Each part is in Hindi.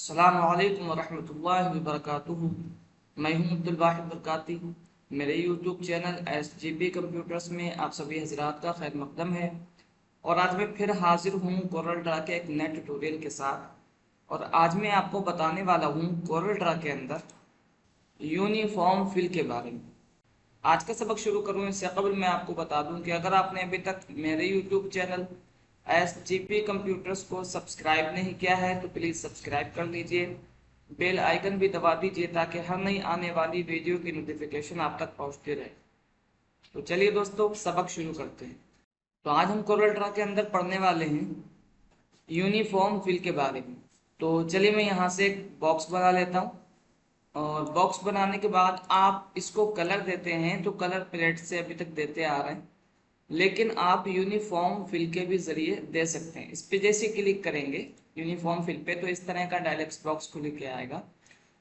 अस्सलामु अलैकुम वरहमतुल्लाहि वबरकातुहू। मैं हूं अब्दुल वाहिद बरकाती। मेरे यूट्यूब चैनल SGP कंप्यूटर्स में आप सभी हजरात का खैर मकदम है। और आज मैं फिर हाजिर हूं कोरल ड्रा के एक नए ट्यूटोरियल के साथ। और आज मैं आपको बताने वाला हूं कोरल ड्रा के अंदर यूनिफॉर्म फिल के बारे में। आज का सबक शुरू करूं इससे कबल मैं आपको बता दूं कि अगर आपने अभी तक मेरे यूट्यूब चैनल SGP कंप्यूटर्स को सब्सक्राइब नहीं किया है तो प्लीज़ सब्सक्राइब कर लीजिए। बेल आइकन भी दबा दीजिए ताकि हर नई आने वाली वीडियो की नोटिफिकेशन आप तक पहुंचती रहे। तो चलिए दोस्तों सबक शुरू करते हैं। तो आज हम कोरल ड्रा के अंदर पढ़ने वाले हैं यूनिफॉर्म फिल के बारे में। तो चलिए मैं यहाँ से एक बॉक्स बना लेता हूँ। और बॉक्स बनाने के बाद आप इसको कलर देते हैं तो कलर पैलेट से अभी तक देते आ रहे हैं, लेकिन आप यूनिफॉर्म फिल के भी जरिए दे सकते हैं। इस पे जैसे क्लिक करेंगे यूनिफॉर्म फिल पे तो इस तरह का डायलॉग बॉक्स खुल के आएगा।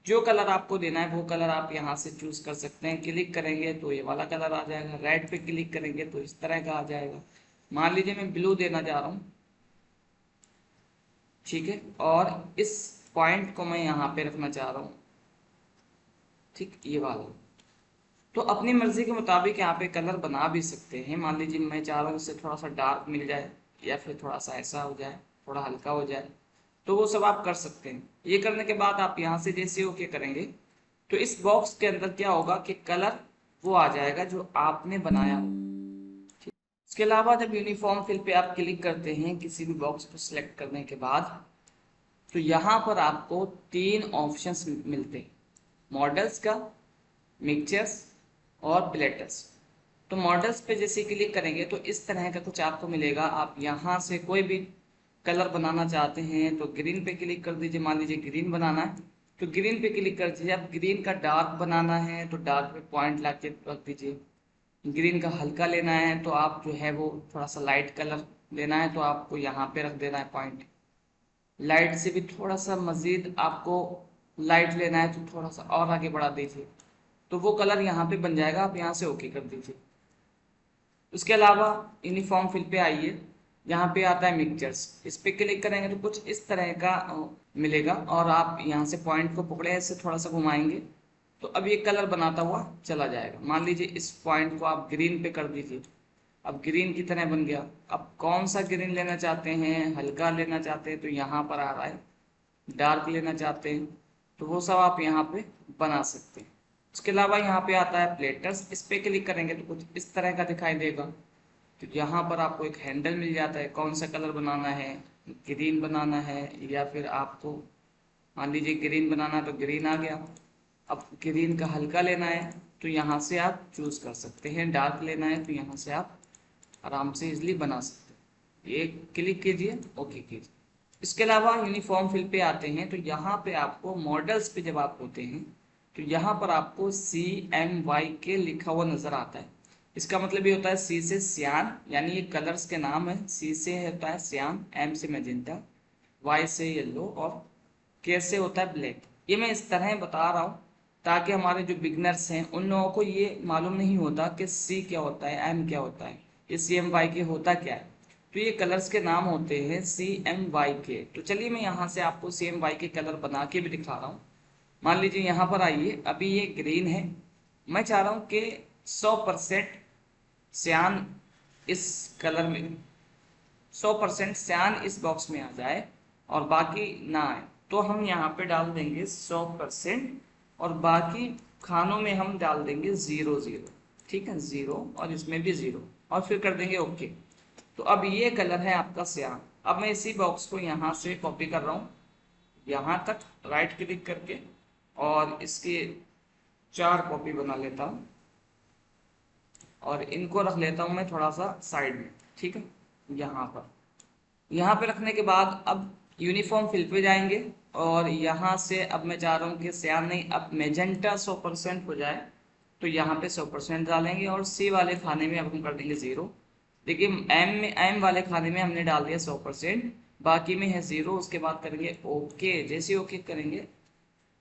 जो कलर आपको देना है वो कलर आप यहाँ से चूज कर सकते हैं। क्लिक करेंगे तो ये वाला कलर आ जाएगा, रेड पे क्लिक करेंगे तो इस तरह का आ जाएगा। मान लीजिए मैं ब्लू देना चाह रहा हूँ, ठीक है। और इस पॉइंट को मैं यहाँ पे रखना चाह रहा हूँ, ठीक, ये वाला। तो अपनी मर्जी के मुताबिक यहाँ पे कलर बना भी सकते हैं। मान लीजिए मैं चाह रहा हूँ इससे थोड़ा सा डार्क मिल जाए या फिर थोड़ा सा ऐसा हो जाए, थोड़ा हल्का हो जाए, तो वो सब आप कर सकते हैं। ये करने के बाद आप यहाँ से जैसे ओके करेंगे तो इस बॉक्स के अंदर क्या होगा कि कलर वो आ जाएगा जो आपने बनाया हो। इसके अलावा जब यूनिफॉर्म फिल पे आप क्लिक करते हैं किसी भी बॉक्स को सिलेक्ट करने के बाद, तो यहाँ पर आपको तीन ऑप्शंस मिलते हैं, मॉडल्स का, मिक्सचर्स और प्लेटर्स। तो मॉडल्स पे जैसे क्लिक करेंगे तो इस तरह का कुछ आपको मिलेगा। आप यहाँ से कोई भी कलर बनाना चाहते हैं तो ग्रीन पे क्लिक कर दीजिए। मान लीजिए ग्रीन बनाना है तो ग्रीन पे क्लिक कर दीजिए। अब ग्रीन का डार्क बनाना है तो डार्क पे पॉइंट ला के रख दीजिए। ग्रीन का हल्का लेना है तो आप जो है वो थोड़ा सा लाइट कलर लेना है तो आपको यहाँ पे रख देना है पॉइंट। लाइट से भी थोड़ा सा मजीद आपको लाइट लेना है तो थोड़ा सा और आगे बढ़ा दीजिए, तो वो कलर यहाँ पे बन जाएगा। आप यहाँ से ओके कर दीजिए। उसके अलावा यूनिफॉर्म फिल पे आइए, यहाँ पे आता है मिक्सचर्स। इस पे क्लिक करेंगे तो कुछ इस तरह का मिलेगा और आप यहाँ से पॉइंट को पकड़े ऐसे थोड़ा सा घुमाएंगे तो अब ये कलर बनाता हुआ चला जाएगा। मान लीजिए इस पॉइंट को आप ग्रीन पे कर दीजिए, अब ग्रीन की तरह बन गया। अब कौन सा ग्रीन लेना चाहते हैं, हल्का लेना चाहते हैं तो यहाँ पर आ रहा है, डार्क लेना चाहते हैं तो वो सब आप यहाँ पे बना सकते हैं। उसके अलावा यहाँ पे आता है प्लेटर्स। इस पे क्लिक करेंगे तो कुछ इस तरह का दिखाई देगा। तो यहाँ पर आपको एक हैंडल मिल जाता है, कौन सा कलर बनाना है, ग्रीन बनाना है या फिर आपको मान लीजिए ग्रीन बनाना है तो ग्रीन आ गया। अब ग्रीन का हल्का लेना है तो यहाँ से आप चूज कर सकते हैं, डार्क लेना है तो यहाँ से आप आराम से इजिली बना सकते हैं। ये क्लिक कीजिए, ओके कीजिए। इसके अलावा यूनिफॉर्म फिल पे आते हैं तो यहाँ पे आपको मॉडल्स पे जब आप होते हैं तो यहाँ पर आपको CMYK लिखा हुआ नजर आता है। इसका मतलब ये होता है C से सियान, यानी ये कलर्स के नाम है। C से होता है सियान, M से मैजेंटा, Y से येलो और K से होता है ब्लैक। ये मैं इस तरह बता रहा हूँ ताकि हमारे जो बिगनर्स हैं उन लोगों को ये मालूम नहीं होता कि C क्या होता है, M क्या होता है, ये CMYK होता क्या है। तो ये कलर्स के नाम होते हैं CMYK। तो चलिए मैं यहाँ से आपको CMYK कलर बना के भी दिखा रहा हूँ। मान लीजिए यहाँ पर आइए, अभी ये ग्रीन है, मैं चाह रहा हूँ कि 100% सियान इस कलर में, 100% सियान इस बॉक्स में आ जाए और बाकी ना आए। तो हम यहाँ पे डाल देंगे 100% और बाकी खानों में हम डाल देंगे 0 0, ठीक है, 0 और इसमें भी 0 और फिर कर देंगे ओके। तो अब ये कलर है आपका सियान। अब मैं इसी बॉक्स को यहाँ से कॉपी कर रहा हूँ, यहाँ तक राइट क्लिक करके और इसके 4 कॉपी बना लेता हूँ और इनको रख लेता हूँ मैं थोड़ा सा साइड में, ठीक है। यहाँ पे रखने के बाद अब यूनिफॉर्म फिल पे जाएंगे और यहाँ से अब मैं चाह रहा हूँ कि सियान नहीं, अब मेजेंटा 100% हो जाए तो यहाँ पे 100% डालेंगे और C वाले खाने में अब हम कर देंगे 0। देखिए M वाले खाने में हमने डाल दिया 100%, बाकी में है 0। उसके बाद करेंगे ओके। जैसे ओके करेंगे,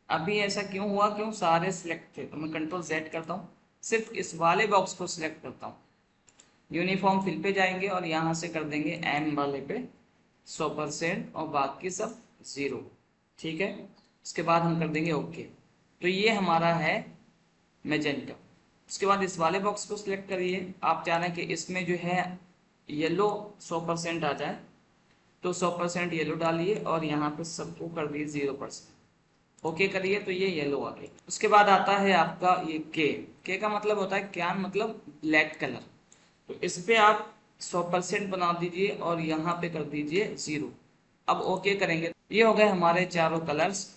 अभी ऐसा क्यों हुआ, क्यों सारे सिलेक्ट थे, तो मैं Ctrl Z करता हूँ, सिर्फ इस वाले बॉक्स को सिलेक्ट करता हूँ। यूनिफॉर्म फिल पे जाएंगे और यहाँ से कर देंगे M वाले पे 100% और बाकी सब 0, ठीक है, उसके बाद हम कर देंगे ओके। तो ये हमारा है मैजेंटा। उसके बाद इस वाले बॉक्स को सिलेक्ट करिए, आप चाह रहे हैं कि इसमें जो है येलो 100% आ जाए, तो 100% येलो डालिए और यहाँ पे सबको कर दिए 0%। ओके करिए तो ये येलो आ गई। उसके बाद आता है आपका ये के का मतलब होता है क्यान, मतलब ब्लैक कलर। तो इस पे आप 100% बना दीजिए और यहाँ पे कर दीजिए 0। अब ओके करेंगे। ये हो गए हमारे चारों कलर्स,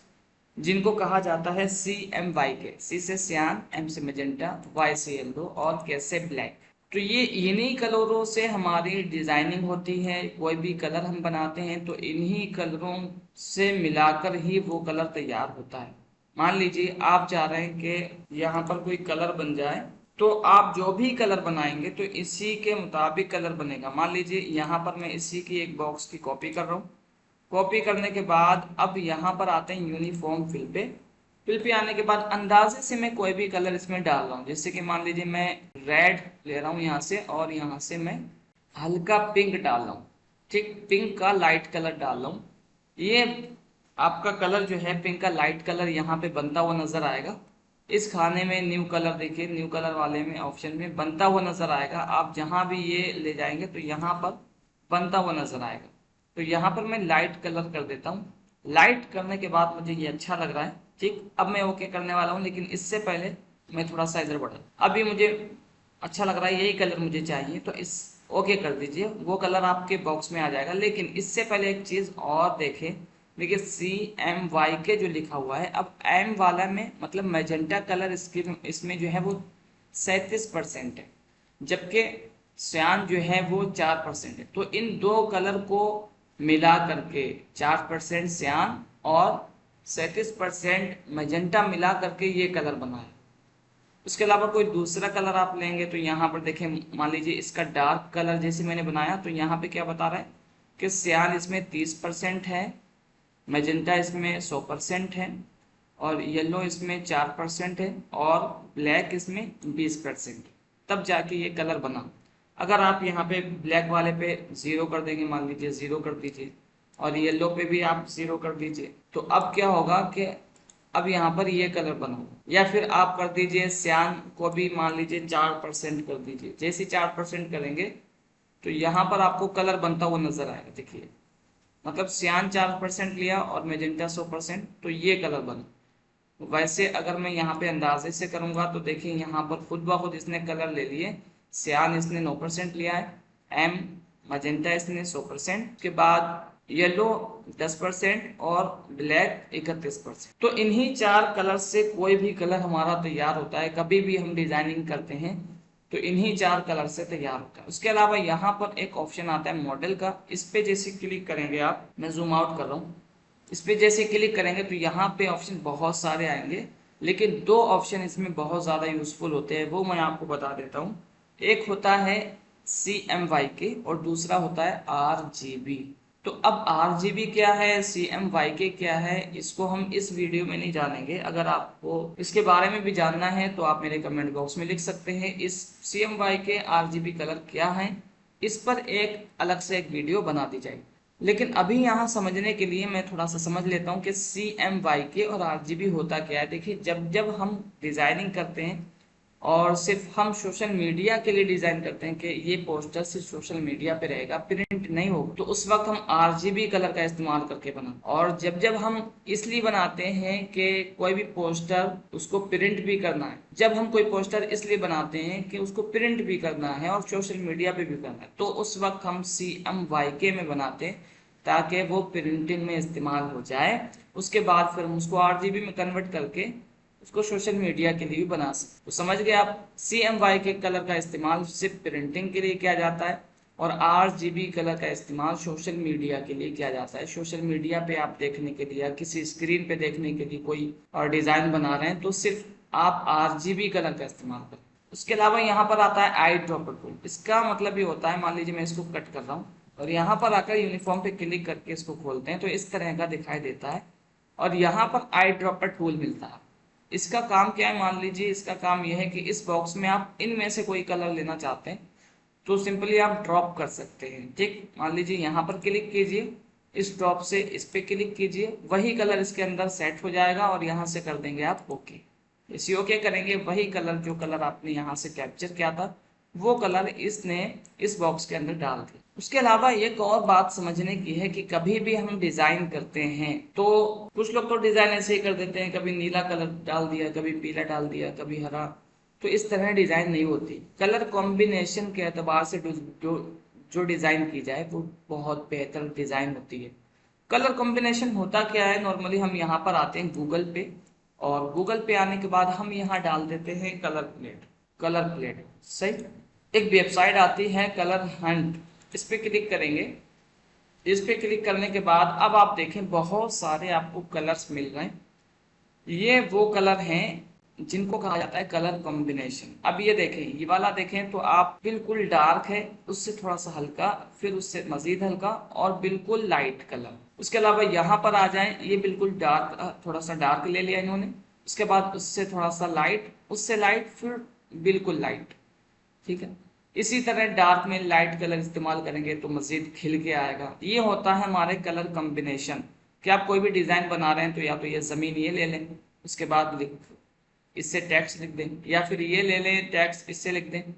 जिनको कहा जाता है CMY के। सी से सियान, एम से मेजेंटा, वाई से येलो और के से ब्लैक। तो ये इन्हीं कलरों से हमारी डिजाइनिंग होती है। कोई भी कलर हम बनाते हैं तो इन्हीं कलरों से मिलाकर ही वो कलर तैयार होता है। मान लीजिए आप चाह रहे हैं कि यहाँ पर कोई कलर बन जाए, तो आप जो भी कलर बनाएंगे तो इसी के मुताबिक कलर बनेगा। मान लीजिए यहाँ पर मैं इसी की एक बॉक्स की कॉपी कर रहा हूँ। कॉपी करने के बाद अब यहाँ पर आते हैं यूनिफॉर्म फिल पे। फिल पे आने के बाद अंदाजे से मैं कोई भी कलर इसमें डाल रहा हूँ। जैसे कि मान लीजिए मैं रेड ले रहा हूँ यहाँ से, और यहाँ से मैं हल्का पिंक डाल रहा हूँ। ठीक, पिंक का लाइट कलर डाल रहा हूँ। ये आपका कलर जो है पिंक का लाइट कलर यहाँ पे बनता हुआ नजर आएगा। इस खाने में न्यू कलर देखिए, न्यू कलर वाले में ऑप्शन में बनता हुआ नजर आएगा। आप जहां भी ये ले जाएंगे तो यहाँ पर बनता हुआ नजर आएगा। तो यहाँ पर मैं लाइट कलर कर देता हूँ। लाइट करने के बाद मुझे ये अच्छा लग रहा है। ठीक, अब मैं ओके करने वाला हूँ, लेकिन इससे पहले मैं थोड़ा सा इधर बढ़ा। अभी मुझे अच्छा लग रहा है, यही कलर मुझे चाहिए, तो इस ओके कर दीजिए। वो कलर आपके बॉक्स में आ जाएगा। लेकिन इससे पहले एक चीज और देखें, देखिए CMY के जो लिखा हुआ है, अब एम वाला में मतलब मैजेंटा कलर इसमें जो है वो 37% है, जबकि सियान जो है वो 4% है। तो इन दो कलर को मिला करके 4% सियान और 37% मैजेंटा मिला करके ये कलर बना है। उसके अलावा कोई दूसरा कलर आप लेंगे तो यहाँ पर देखें, मान लीजिए इसका डार्क कलर जैसे मैंने बनाया, तो यहाँ पे क्या बता रहा है कि सियान इसमें 30% है, मैजेंटा इसमें 100% है, और येलो इसमें 4% है, और ब्लैक इसमें 20%। तब जाके ये कलर बना। अगर आप यहाँ पे ब्लैक वाले पे 0 कर देंगे, मान लीजिए 0 कर दीजिए, और येलो पे भी आप 0 कर दीजिए, तो अब क्या होगा कि अब यहाँ पर ये कलर बना। या फिर आप कर दीजिए सियान को भी मान लीजिए 4% कर दीजिए। जैसे 4% करेंगे तो यहाँ पर आपको कलर बनता हुआ नजर आएगा। देखिए, मतलब सियान 4% लिया और मेजेंटा 100%, तो ये कलर बना। वैसे अगर मैं यहाँ पे अंदाजे से करूंगा तो देखिए यहाँ पर खुद ब खुद इसने कलर ले लिए। सियान इसने 9% लिया है, एम मजेंटा इसने 100%, के बाद येलो 10% और ब्लैक 31%। तो इन्हीं चार कलर से कोई भी कलर हमारा तैयार होता है। कभी भी हम डिजाइनिंग करते हैं तो इन्हीं चार कलर से तैयार होता है। उसके अलावा यहाँ पर एक ऑप्शन आता है मॉडल का। इस पे जैसे क्लिक करेंगे आप, मैं जूम आउट कर रहा हूँ, इस पे जैसे क्लिक करेंगे तो यहाँ पे ऑप्शन बहुत सारे आएंगे, लेकिन दो ऑप्शन इसमें बहुत ज़्यादा यूजफुल होते हैं, वो मैं आपको बता देता हूँ। एक होता है CMYK और दूसरा होता है RGB। तो अब RGB क्या है, CMYK क्या है, इसको हम इस वीडियो में नहीं जानेंगे। अगर आपको इसके बारे में भी जानना है तो आप मेरे कमेंट बॉक्स में लिख सकते हैं। इस CMYK RGB कलर क्या है, इस पर एक अलग से एक वीडियो बना दी जाएगी। लेकिन अभी यहाँ समझने के लिए मैं थोड़ा सा समझ लेता हूँ कि CMYK और RGB होता क्या है। देखिए, जब जब हम डिजाइनिंग करते हैं और सिर्फ हम सोशल मीडिया के लिए डिजाइन करते हैं कि ये पोस्टर सिर्फ सोशल मीडिया पे रहेगा, प्रिंट नहीं होगा, तो उस वक्त हम RGB कलर का इस्तेमाल करके बनाते। और जब जब हम इसलिए बनाते हैं कि कोई भी पोस्टर उसको प्रिंट भी करना है, जब हम कोई पोस्टर इसलिए बनाते हैं कि उसको प्रिंट भी करना है और सोशल मीडिया पे भी करना है, तो उस वक्त हम CMYK में बनाते हैं ताकि वो प्रिंटिंग में इस्तेमाल हो जाए। उसके बाद फिर हम उसको RGB में कन्वर्ट करके उसको सोशल मीडिया के लिए भी बना सकते। तो समझ गए आप, CMYK कलर का इस्तेमाल सिर्फ प्रिंटिंग के लिए किया जाता है और RGB कलर का इस्तेमाल सोशल मीडिया के लिए किया जाता है। सोशल मीडिया पे आप देखने के लिए या किसी स्क्रीन पे देखने के लिए कोई और डिजाइन बना रहे हैं तो सिर्फ आप RGB कलर का इस्तेमाल करें। उसके अलावा यहाँ पर आता है आई ड्रॉपर टूल। इसका मतलब ये होता है, मान लीजिए मैं इसको कट कर रहा हूँ और यहाँ पर आकर यूनिफॉर्म पे क्लिक करके इसको खोलते हैं तो इस तरह का दिखाई देता है, और यहाँ पर आई ड्रॉपर टूल मिलता है। इसका काम क्या है, मान लीजिए इसका काम यह है कि इस बॉक्स में आप इनमें से कोई कलर लेना चाहते हैं तो सिंपली आप ड्रॉप कर सकते हैं। ठीक, मान लीजिए यहाँ पर क्लिक कीजिए, इस ड्रॉप से इस पे क्लिक कीजिए, वही कलर इसके अंदर सेट हो जाएगा और यहाँ से कर देंगे आप ओके। इसी ओके करेंगे, वही कलर जो कलर आपने यहाँ से कैप्चर किया था वो कलर इसने इस बॉक्स के अंदर डाल दिया। उसके अलावा एक और बात समझने की है कि कभी भी हम डिजाइन करते हैं तो कुछ लोग तो डिजाइन ऐसे ही कर देते हैं, कभी नीला कलर डाल दिया, कभी पीला डाल दिया, कभी हरा। तो इस तरह डिजाइन नहीं होती। कलर कॉम्बिनेशन के एतबार से जो डिजाइन की जाए वो बहुत बेहतर डिजाइन होती है। कलर कॉम्बिनेशन होता क्या है, नॉर्मली हम यहाँ पर आते हैं गूगल पे, और गूगल पे आने के बाद हम यहाँ डाल देते हैं कलर प्लेट। कलर प्लेट सही, एक वेबसाइट आती है कलर हंट, इस पे क्लिक करेंगे। इस पे क्लिक करने के बाद अब आप देखें बहुत सारे आपको कलर्स मिल रहे हैं। ये वो कलर हैं जिनको कहा जाता है कलर कॉम्बिनेशन। अब ये देखें, ये वाला देखें तो आप बिल्कुल डार्क है, उससे थोड़ा सा हल्का, फिर उससे मजीद हल्का और बिल्कुल लाइट कलर। उसके अलावा यहाँ पर आ जाएं, ये बिल्कुल डार्क, थोड़ा सा डार्क ले लिया इन्होंने। उसके बाद उससे थोड़ा सा लाइट, उससे लाइट, फिर बिल्कुल लाइट। ठीक है, इसी तरह डार्क में लाइट कलर इस्तेमाल करेंगे तो मजीद खिल के आएगा। ये होता है हमारे कलर कॉम्बिनेशन। कि आप कोई भी डिजाइन बना रहे हैं तो या तो ये जमीन ये ले लें, उसके बाद इससे टेक्स्ट लिख दें, या फिर ये ले लें टेक्स्ट इससे लिख दें।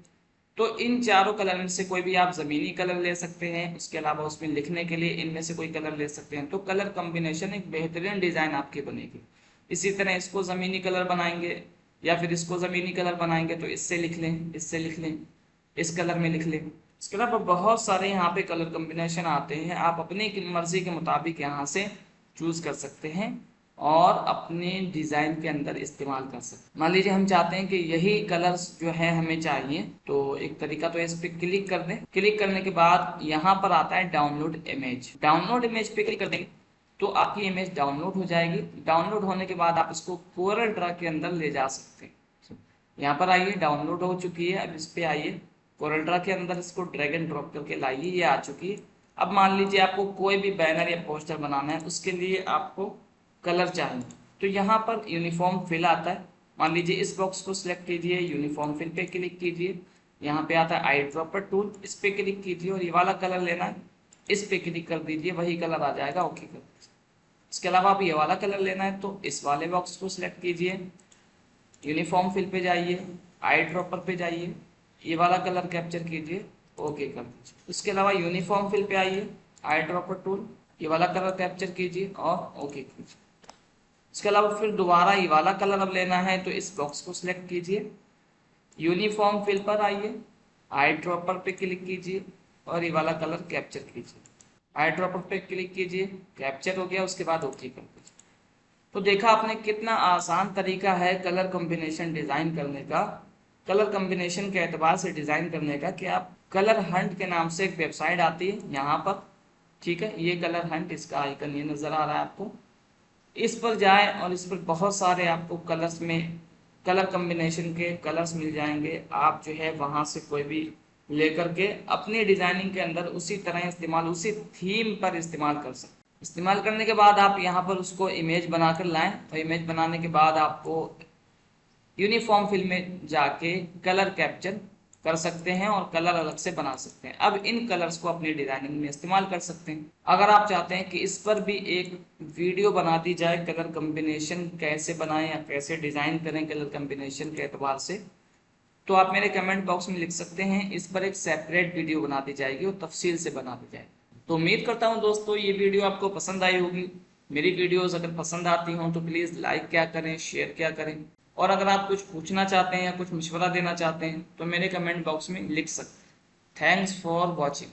तो इन चारों कलर में से कोई भी आप जमीनी कलर ले सकते हैं। उसके अलावा उसमें लिखने के लिए इनमें से कोई कलर ले सकते हैं। तो कलर कॉम्बिनेशन एक बेहतरीन डिजाइन आपकी बनेगी। इसी तरह इसको जमीनी कलर बनाएंगे या फिर इसको जमीनी कलर बनाएंगे तो इससे लिख लें, इससे लिख लें, इस कलर में लिख लें। इसके अलावा बहुत सारे यहाँ पे कलर कॉम्बिनेशन आते हैं, आप अपनी मर्जी के मुताबिक यहाँ से चूज कर सकते हैं और अपने डिजाइन के अंदर इस्तेमाल कर सकते हैं। मान लीजिए हम चाहते हैं कि यही कलर्स जो है हमें चाहिए, तो एक तरीका तो इस पे क्लिक कर दें। क्लिक करने के बाद यहाँ पर आता है डाउनलोड इमेज। डाउनलोड इमेज पे क्लिक कर देंगे तो आपकी इमेज डाउनलोड हो जाएगी। डाउनलोड होने के बाद आप इसको कोरल ड्रा के अंदर ले जा सकते हैं। यहाँ पर आइए, डाउनलोड हो चुकी है। अब इस पे आइए, कोरल ड्रा के अंदर इसको ड्रैग एंड ड्रॉप करके लाइए, ये आ चुकी है। अब मान लीजिए आपको कोई भी बैनर या पोस्टर बनाना है, उसके लिए आपको कलर चाहिए, तो यहाँ पर यूनिफॉर्म फिल आता है। मान लीजिए इस बॉक्स को सिलेक्ट कीजिए, यूनिफॉर्म फिल पे क्लिक कीजिए, यहाँ पे आता है आई ड्रॉपर टूल, इस पे क्लिक कीजिए और ये वाला कलर लेना है, इस पे क्लिक कर दीजिए, वही कलर आ जाएगा, ओके कर दीजिए। इसके अलावा आप ये वाला कलर लेना है तो इस वाले बॉक्स को सिलेक्ट कीजिए, यूनिफॉर्म फिल पे जाइए, आई ड्रॉपर पे जाइए, ये वाला कलर कैप्चर कीजिए, ओके कर दीजिए। उसके अलावा यूनिफॉर्म फिल पे आइए, आई ड्रॉपर टूल, ये वाला कलर कैप्चर कीजिए और ओके कीजिए। इसके अलावा फिर दोबारा ये वाला कलर अब लेना है तो इस बॉक्स को सिलेक्ट कीजिए, यूनिफॉर्म फिल पर आइए, आई ड्रॉपर पे क्लिक कीजिए और ये वाला कलर कैप्चर कीजिए। आई ड्रॉपर पे क्लिक कीजिए, कैप्चर हो गया, उसके बाद ओके कर दीजिए। तो देखा आपने कितना आसान तरीका है कलर कॉम्बिनेशन डिजाइन करने का, कलर कॉम्बिनेशन के एतबार से डिजाइन करने का। कि आप कलर हंट के नाम से एक वेबसाइट आती है यहाँ पर, ठीक है, ये कलर हंट, इसका आइकन ये नजर आ रहा है आपको, इस पर जाएं और इस पर बहुत सारे आपको कलर्स में कलर कॉम्बिनेशन के कलर्स मिल जाएंगे। आप जो है वहां से कोई भी लेकर के अपनी डिजाइनिंग के अंदर उसी तरह इस्तेमाल, उसी थीम पर इस्तेमाल कर सकते। इस्तेमाल करने के बाद आप यहाँ पर उसको इमेज बनाकर लाएं और इमेज बनाने के बाद आपको यूनिफॉर्म फिल में जाके कलर कैप्चर कर सकते हैं और कलर अलग से बना सकते हैं। अब इन कलर्स को अपनी डिजाइनिंग में इस्तेमाल कर सकते हैं। अगर आप चाहते हैं कि इस पर भी एक वीडियो बना दी जाए, कलर कॉम्बिनेशन कैसे बनाएं या कैसे डिजाइन करें कलर कॉम्बिनेशन के एतबार से, तो आप मेरे कमेंट बॉक्स में लिख सकते हैं, इस पर एक सेपरेट वीडियो बना दी जाएगी और तफसील से बना दी जाएगी। तो उम्मीद करता हूँ दोस्तों ये वीडियो आपको पसंद आई होगी। मेरी वीडियोस अगर पसंद आती हों तो प्लीज़ लाइक क्या करें, शेयर क्या करें, और अगर आप कुछ पूछना चाहते हैं या कुछ मशवरा देना चाहते हैं तो मेरे कमेंट बॉक्स में लिख सकते हैं। Thanks for watching.